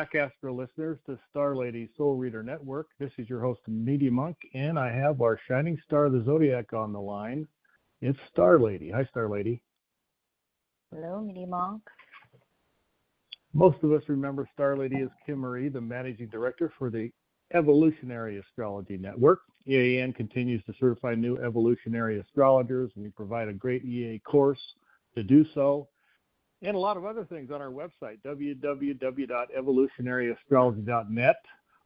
Astro listeners to Star Lady Soul Reader Network. This is your host, Media Monk, and I have our shining star of the zodiac on the line. It's Star Lady. Hi, Star Lady. Hello, Media Monk. Most of us remember Star Lady as Kim Marie, the managing director for the Evolutionary Astrology Network. EAN continues to certify new evolutionary astrologers, and we provide a great EA course to do so, and a lot of other things on our website, www.evolutionaryastrology.net.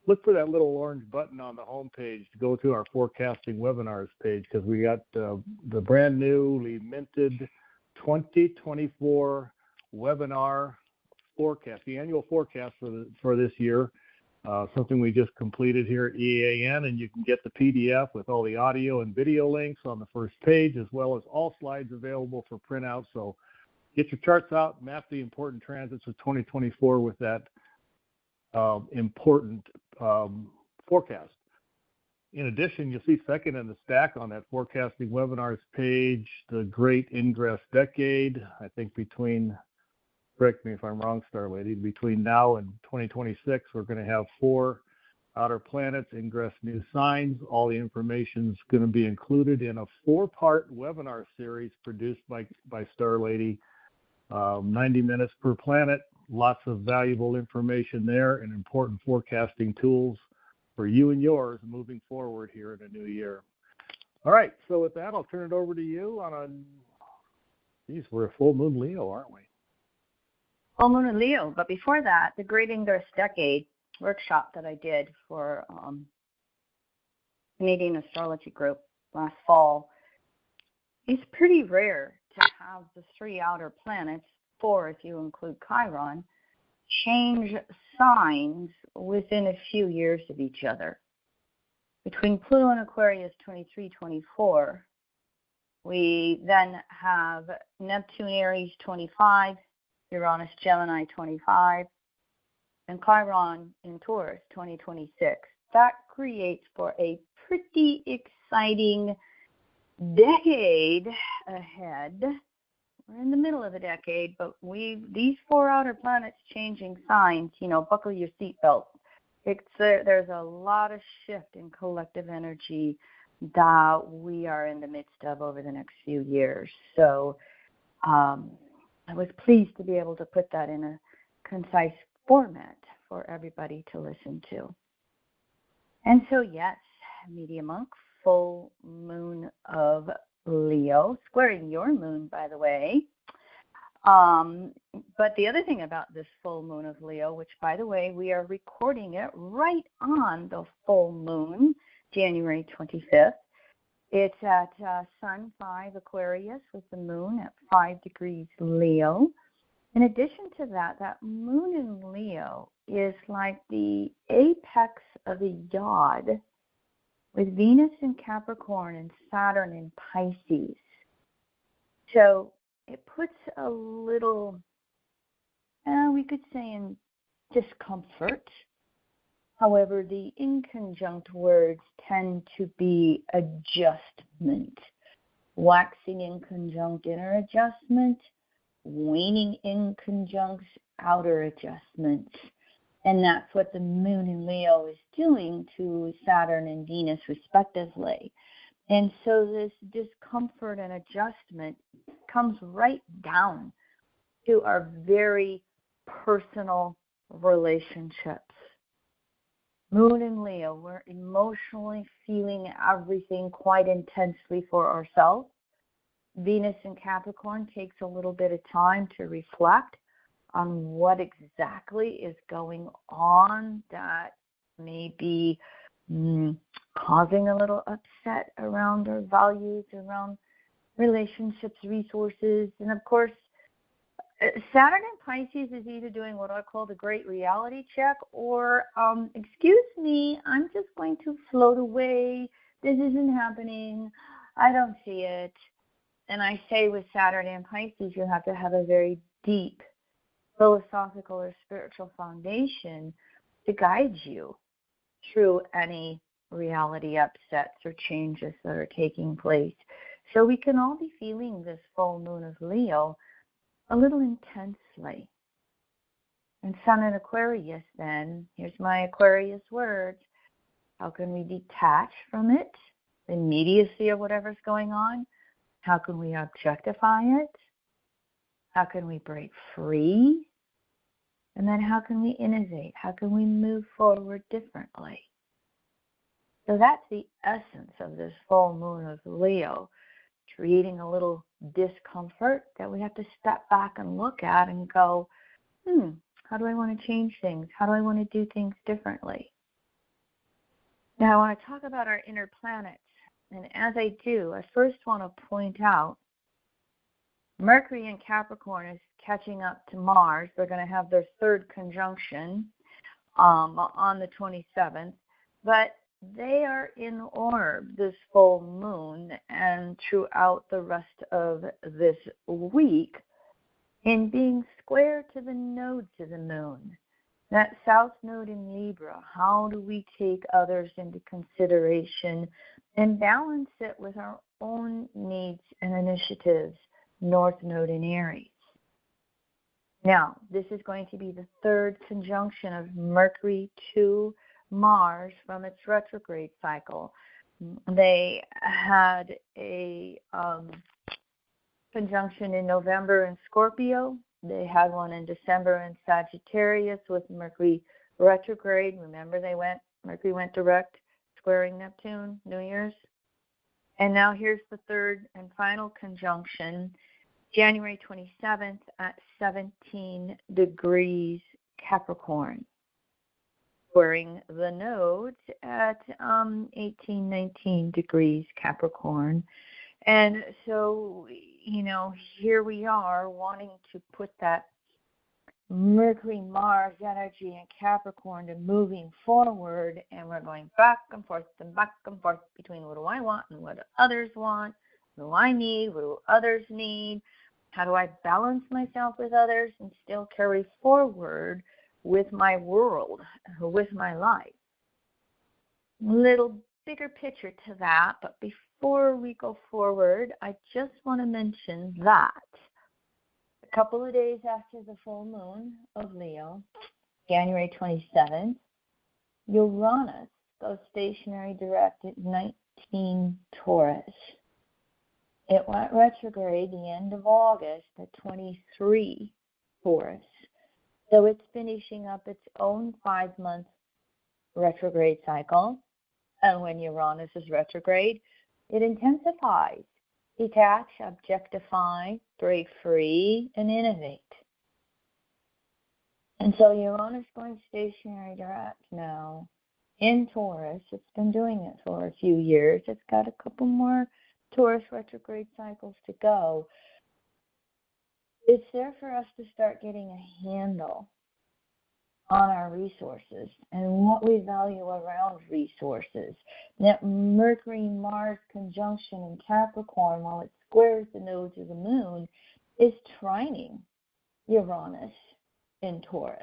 Look for that little orange button on the homepage to go to our forecasting webinars page, because we got the brand newly minted 2024 webinar forecast, the annual forecast for this year. Something we just completed here at EAN, and you can get the PDF with all the audio and video links on the first page, as well as all slides available for printout. So get your charts out, map the important transits of 2024 with that important forecast. In addition, you'll see second in the stack on that forecasting webinars page, the great ingress decade. I think between, correct me if I'm wrong, Star Lady, between now and 2026, we're going to have 4 outer planets ingress new signs. All the information is going to be included in a 4-part webinar series produced by Star Lady. 90 minutes per planet, lots of valuable information there, and important forecasting tools for you and yours moving forward here in a new year. All right, so with that, I'll turn it over to you we're a full moon Leo, aren't we? Full moon in Leo, but before that, the Great Ingress Decade workshop that I did for Canadian Astrology Group last fall is pretty rare to have the 3 outer planets, 4 if you include Chiron, change signs within a few years of each other. Between Pluto and Aquarius 23-24, we then have Neptune Aries 25, Uranus Gemini 25, and Chiron in Taurus 2026. That creates for a pretty exciting decade ahead. We're in the middle of the decade, but these 4 outer planets changing signs, buckle your seatbelt. There's a lot of shift in collective energy that we are in the midst of over the next few years. So I was pleased to be able to put that in a concise format for everybody to listen to. And so, yes, Media Monk, full moon of Leo, squaring your moon, by the way. But the other thing about this full moon of Leo, which, by the way, we are recording it right on the full moon, January 25th. It's at Sun 5 Aquarius with the moon at 5 degrees Leo. In addition to that, that moon in Leo is like the apex of a yod, with Venus in Capricorn and Saturn in Pisces. So it puts a little, we could say, in discomfort. However, the inconjunct words tend to be adjustment, waxing inconjunct inner adjustment, waning inconjunct outer adjustment. And that's what the moon in Leo is doing to Saturn and Venus respectively. And so this discomfort and adjustment comes right down to our very personal relationships. Moon in Leo, we're emotionally feeling everything quite intensely for ourselves. Venus in Capricorn takes a little bit of time to reflect on what exactly is going on that may be causing a little upset around our values, around relationships, resources. And of course, Saturn in Pisces is either doing what I call the great reality check, or, excuse me, I'm just going to float away. This isn't happening. I don't see it. And I say with Saturn and Pisces, you have to have a very deep philosophical or spiritual foundation to guide you through any reality upsets or changes that are taking place. So we can all be feeling this full moon of Leo a little intensely. And Sun in Aquarius then, here's my Aquarius words. How can we detach from it, the immediacy of whatever's going on? How can we objectify it? How can we break free? And then how can we innovate? How can we move forward differently? So that's the essence of this full moon of Leo, creating a little discomfort that we have to step back and look at and go, how do I want to change things? How do I want to do things differently? Now I want to talk about our inner planets. And as I do, I first want to point out Mercury in Capricorn is catching up to Mars. They're going to have their third conjunction on the 27th. But they are in orb this full moon and throughout the rest of this week in being square to the nodes of the moon. That south node in Libra, how do we take others into consideration and balance it with our own needs and initiatives? North node in Aries. Now, this is going to be the third conjunction of Mercury to Mars from its retrograde cycle. They had a conjunction in November in Scorpio. They had one in December in Sagittarius with Mercury retrograde. Remember, Mercury went direct, squaring Neptune, New Year's. And now here's the third and final conjunction, January 27th at 17 degrees Capricorn, squaring the nodes at 18, 19 degrees Capricorn. And so, here we are wanting to put that Mercury-Mars energy in Capricorn to moving forward, and we're going back and forth between what do I want and what do others want, what do I need, what do others need, how do I balance myself with others and still carry forward with my world, with my life. Little bigger picture to that, but before we go forward, I just want to mention that a couple of days after the full moon of Leo, January 27th, Uranus goes stationary direct at 19 Taurus. It went retrograde the end of August at 23 Taurus. So it's finishing up its own 5-month retrograde cycle. And when Uranus is retrograde, it intensifies. Detach, objectify, break free, and innovate. And so Uranus going stationary direct now in Taurus. It's been doing it for a few years. It's got a couple more Taurus retrograde cycles to go. It's there for us to start getting a handle on our resources and what we value around resources. That Mercury-Mars conjunction in Capricorn, while it squares the nodes of the moon, is trining Uranus in Taurus.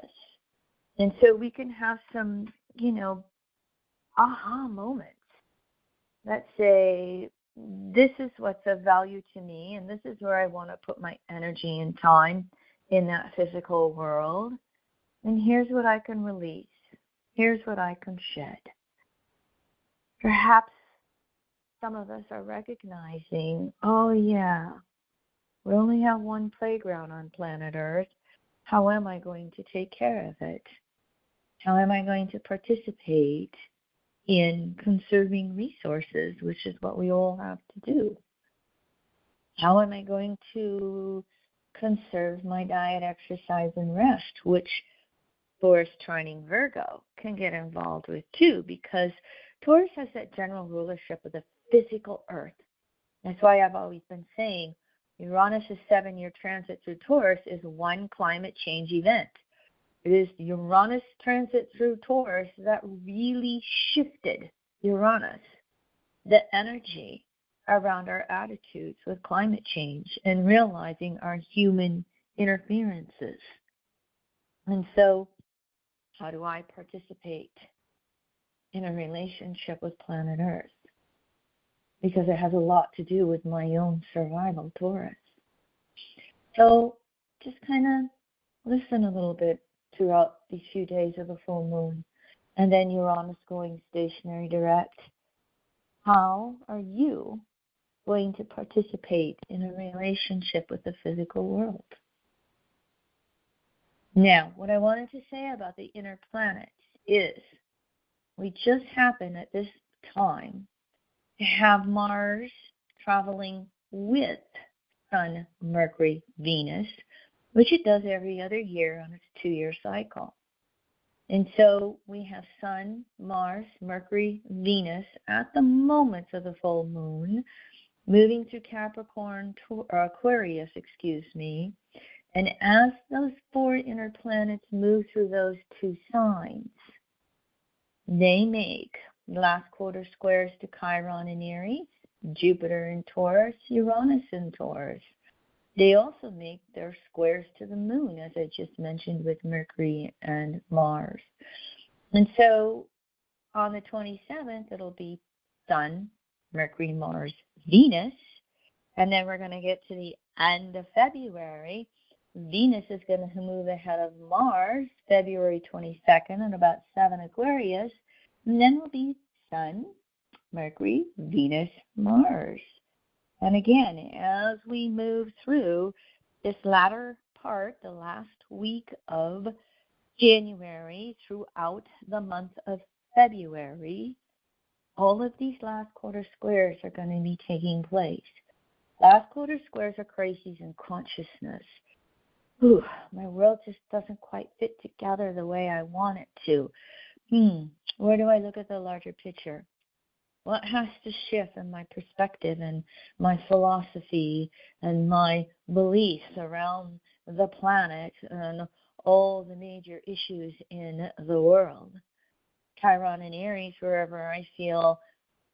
And so we can have some, aha moments that say, this is what's of value to me, and this is where I want to put my energy and time in that physical world. And here's what I can release. Here's what I can shed. Perhaps some of us are recognizing, oh yeah, we only have one playground on planet Earth. How am I going to take care of it? How am I going to participate in conserving resources, which is what we all have to do? How am I going to conserve my diet, exercise, and rest, which Taurus trining Virgo can get involved with too, because Taurus has that general rulership of the physical earth. That's why I've always been saying Uranus' 7-year transit through Taurus is one climate change event. It is the Uranus transit through Taurus that really shifted Uranus, the energy around our attitudes with climate change and realizing our human interferences. And so, how do I participate in a relationship with planet Earth? Because it has a lot to do with my own survival, Taurus. So just kind of listen a little bit throughout these few days of the full moon, and then Uranus going stationary direct. How are you going to participate in a relationship with the physical world? Now, what I wanted to say about the inner planets is we just happen at this time to have Mars traveling with Sun, Mercury, Venus, which it does every other year on its 2-year cycle. And so we have Sun, Mars, Mercury, Venus at the moments of the full moon, moving through Aquarius, and as those 4 inner planets move through those 2 signs, they make last quarter squares to Chiron in Aries, Jupiter in Taurus, Uranus in Taurus. They also make their squares to the moon, as I just mentioned, with Mercury and Mars. And so on the 27th, it'll be Sun, Mercury, Mars, Venus. And then we're going to get to the end of February. Venus is going to move ahead of Mars, February 22nd, at about 7 Aquarius. And then will be Sun, Mercury, Venus, Mars. And again, as we move through this latter part, the last week of January throughout the month of February, all of these last quarter squares are going to be taking place. Last quarter squares are crises in consciousness. My world just doesn't quite fit together the way I want it to. Where do I look at the larger picture? What has to shift in my perspective and my philosophy and my beliefs around the planet and all the major issues in the world? Chiron and Aries, wherever I feel,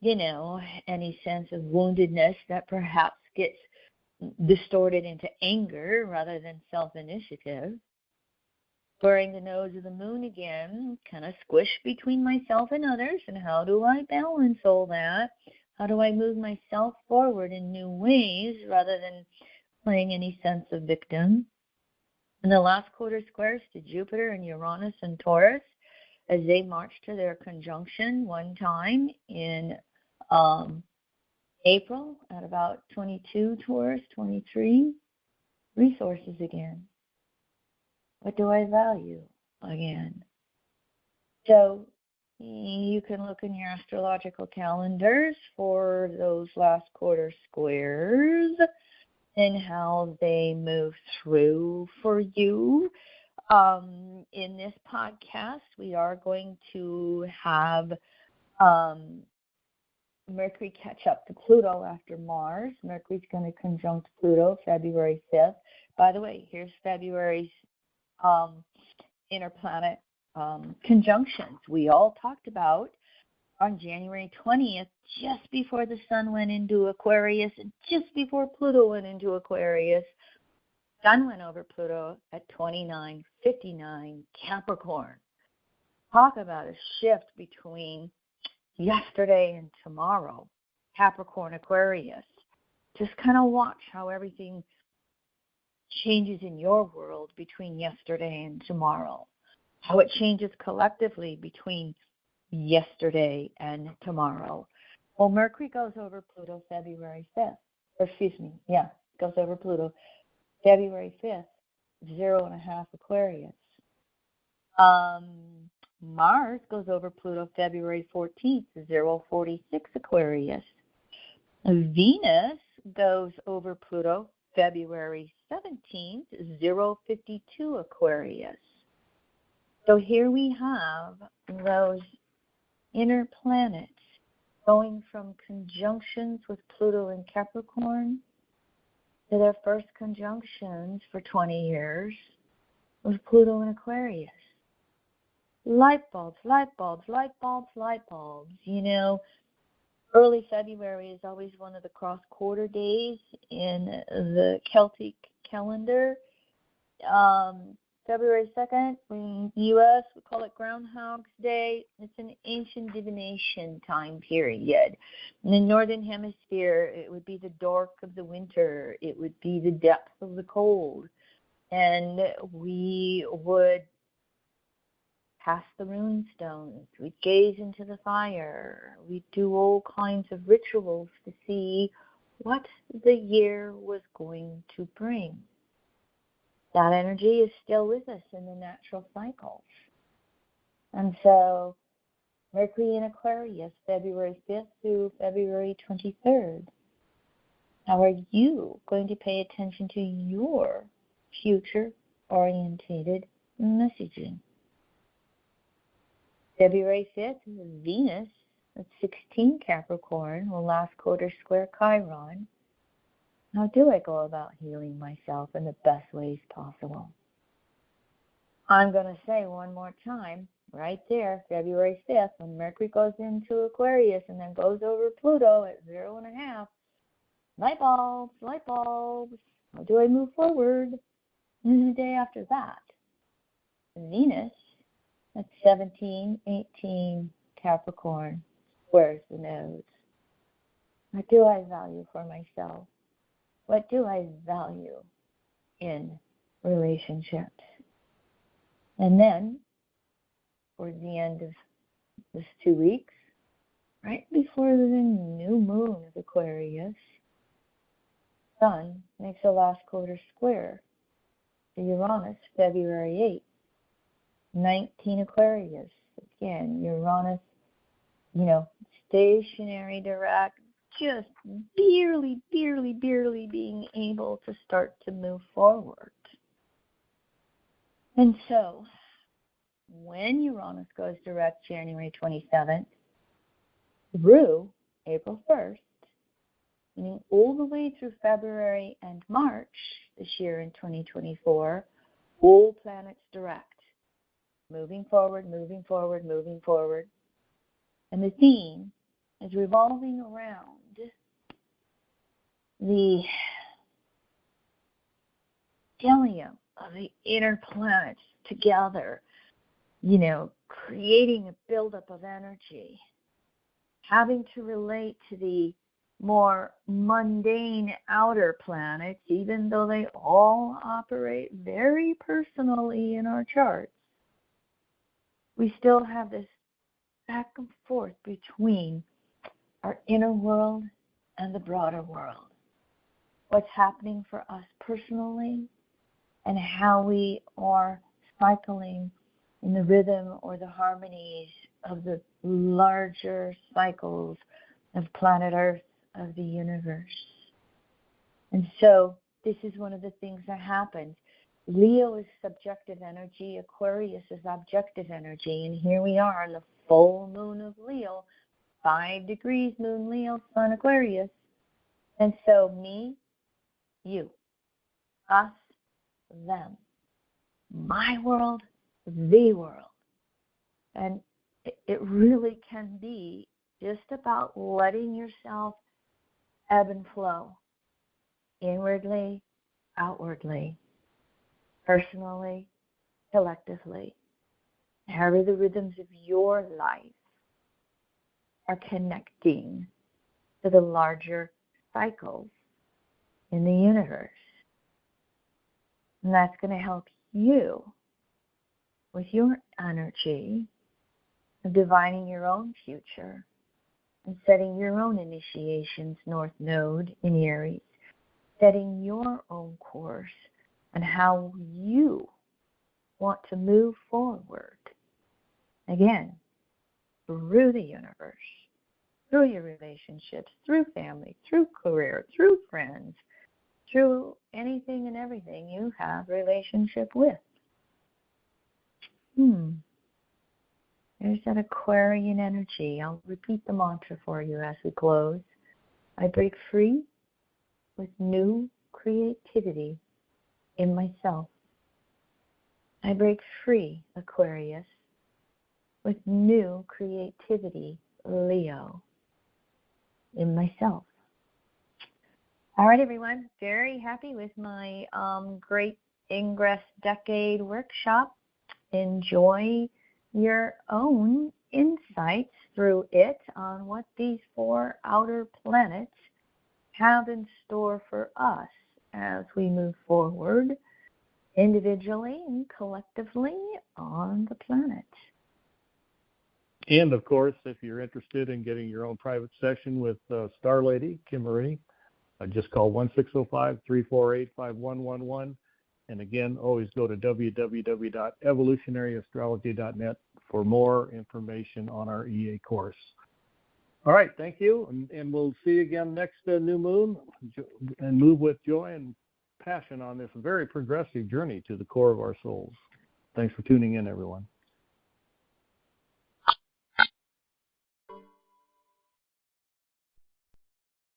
any sense of woundedness that perhaps gets distorted into anger rather than self-initiative. Squaring the nose of the moon again, kind of squish between myself and others, and how do I balance all that? How do I move myself forward in new ways rather than playing any sense of victim? And the last quarter squares to Jupiter and Uranus and Taurus as they march to their conjunction one time in April at about 22 Taurus, 23 resources again. What do I value again? So you can look in your astrological calendars for those last quarter squares and how they move through for you. In this podcast, we are going to have Mercury catch up to Pluto after Mars. Mercury's going to conjunct Pluto February 5th. By the way, here's February's inner planet conjunctions we all talked about on January 20th, just before the Sun went into Aquarius and just before Pluto went into Aquarius. Sun went over Pluto at 29:59 Capricorn. Talk about a shift between yesterday and tomorrow, Capricorn, Aquarius. Just kind of watch how everything changes in your world between yesterday and tomorrow, how it changes collectively between yesterday and tomorrow. Well, Mercury goes over Pluto February 5th. Goes over Pluto February 5th, 0.5 Aquarius. Mars goes over Pluto February 14th, 0.46 Aquarius. Venus goes over Pluto February 17th, 0.52 Aquarius. So here we have those inner planets going from conjunctions with Pluto and Capricorn to their first conjunctions for 20 years with Pluto and Aquarius. Light bulbs, light bulbs, light bulbs, light bulbs. Early February is always one of the cross-quarter days in the Celtic calendar. February 2nd, in the U.S., we call it Groundhog's Day. It's an ancient divination time period. In the Northern Hemisphere, it would be the dark of the winter. It would be the depth of the cold. And we would cast the rune stones. We'd gaze into the fire. We'd do all kinds of rituals to see what the year was going to bring. That energy is still with us in the natural cycles. And so Mercury in Aquarius, February 5th through February 23rd. How are you going to pay attention to your future-orientated messaging? February 5th, Venus at 16 Capricorn will last quarter square Chiron. How do I go about healing myself in the best ways possible? I'm going to say one more time, right there, February 5th, when Mercury goes into Aquarius and then goes over Pluto at 0.5. Light bulbs, light bulbs. How do I move forward? And the day after that, Venus at 17, 18 Capricorn squares the nose. What do I value for myself? What do I value in relationships? And then, towards the end of this 2 weeks, right before the new moon of Aquarius, Sun makes a last quarter square to Uranus, February 8th, 19 Aquarius. Again, Uranus, stationary, direct, just barely being able to start to move forward. And so, when Uranus goes direct January 27th through April 1st, meaning all the way through February and March this year in 2024, all planets direct. Moving forward, moving forward, moving forward. And the theme is revolving around the stellium of the inner planets together, creating a buildup of energy, having to relate to the more mundane outer planets, even though they all operate very personally in our charts. We still have this back and forth between our inner world and the broader world. What's happening for us personally and how we are cycling in the rhythm or the harmonies of the larger cycles of planet Earth, of the universe. And so this is one of the things that happens. Leo is subjective energy, Aquarius is objective energy, and here we are on the full moon of Leo, 5 degrees moon Leo, sun Aquarius. And so me, you, us, them, my world, the world. And it really can be just about letting yourself ebb and flow, inwardly, outwardly, personally, collectively. However the rhythms of your life are connecting to the larger cycles in the universe. And that's going to help you with your energy of divining your own future and setting your own initiations, North Node in Aries, setting your own course and how you want to move forward. Again, through the universe, through your relationships, through family, through career, through friends, through anything and everything you have relationship with. There's that Aquarian energy. I'll repeat the mantra for you as we close. I break free with new creativity in myself. I break free, Aquarius, with new creativity, Leo, in myself. All right, everyone. Very happy with my great Ingress Decade workshop. Enjoy your own insights through it on what these 4 outer planets have in store for us as we move forward individually and collectively on the planet. And of course, if you're interested in getting your own private session with Star Lady, Kim Marie, just call 1-605-348-5111. And again, always go to www.evolutionaryastrology.net for more information on our EA course. All right, thank you, and we'll see you again next new moon, and move with joy and passion on this very progressive journey to the core of our souls. Thanks for tuning in, everyone.